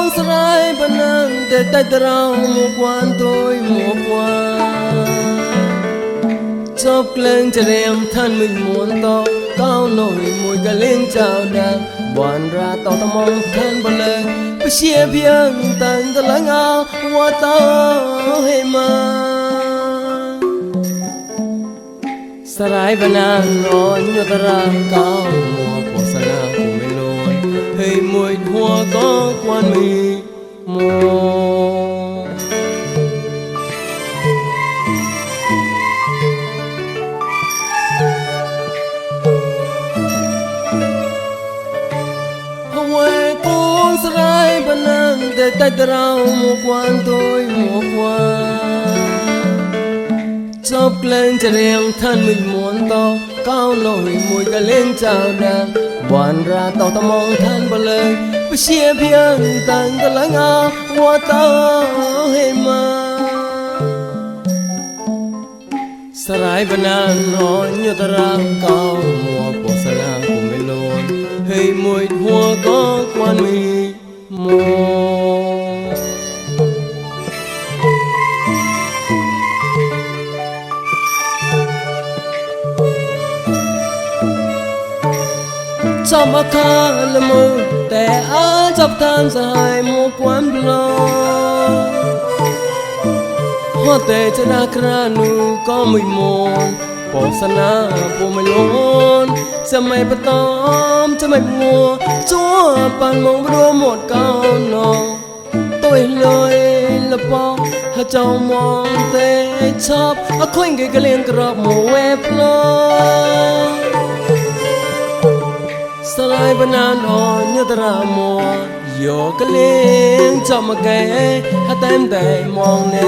con sarai banante te trao mo quanto i mo quan chop lên cho em thân mình muốn to cao nổi mùi cả lên chào đàn bọn ra tàu ta mong thân bờ lê bê chia biếng tận ta lắng ao hoa tao hề mà sarai banan no nyo tara cao mùa của sana của mình luôn hề mùi hoa có quan mi mùa con sarai banan de tay trao mo quan tôi mo quan chop lên cho em thân mình muốn to cao nổi mùi cả lên chào đàn bọn ra tàu ta mong thân bờ lê bê chia biếng tận ta lắng ao hoa tao hề mà sarai banan no nyo tara cao mùa của sana của mình luôn hề mùi hoa có quan mi mùa trong a kha là mơแต่อาจับทานสหายมัวความบลอหัวแต่จะนาครานูก็ไม่มองปอกสนาปูไม่ล้นจะไม่ประตอมจะไม่มัวจั่วปันมองรัวหมดก้าวนอตัวเลยละปอกหาเจ้ามองแต่ชอบอาคุยกันก็เลี้ยงกรอบหมูเวฟลอsarai banan on nyo tara mo yo ka ling cho ma ke ha tem te mong ne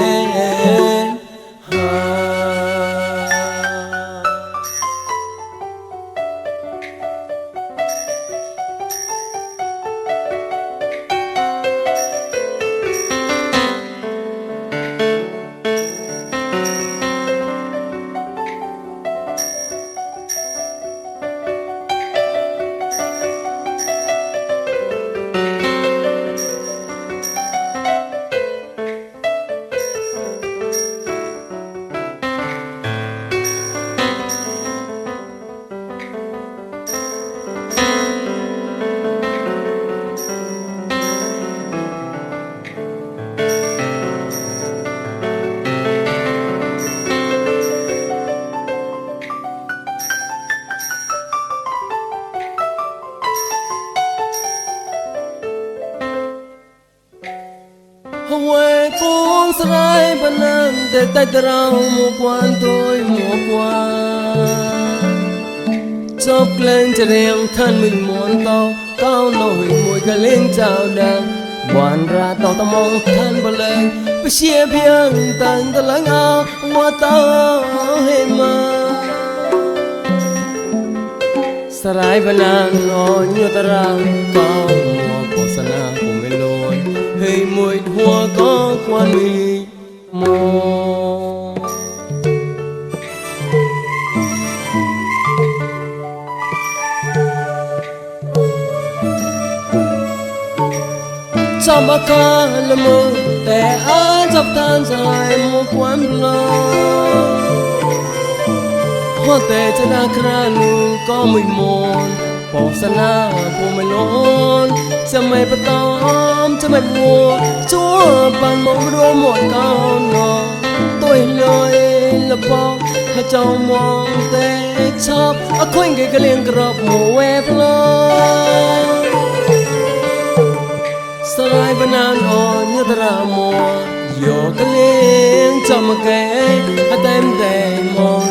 Huwag con sarai banan de tay trao mo quan tôi mo quan chop lên cho em thân mình muốn to cao nổi mùi cả lên chào đàn bọn ra tàu ta mong thân bờ lê bê chia biếng tận ta lắng ao hoa tao hề mà sarai banan no nyo tara cao mùa của sana của mình luôn hề mùi hoa có quan mi mùa trong a kha là mơแต่อาจับทานสหายมัวความบลอหัวแต่จะนาครานูก็ไม่มองปอกสนาปูไม่ล้นจะไม่ประตอมจะไม่มัวจั่วปันมองรัวหมดก้าวนอตัวเลยละปอกหาเจ้ามองแต่ชอบอาคุยกันก็เลี้ยงกรอบหมูเวฟลอsarai banan on nyo tara mo yo ka ling cho ma ke ha tem te mong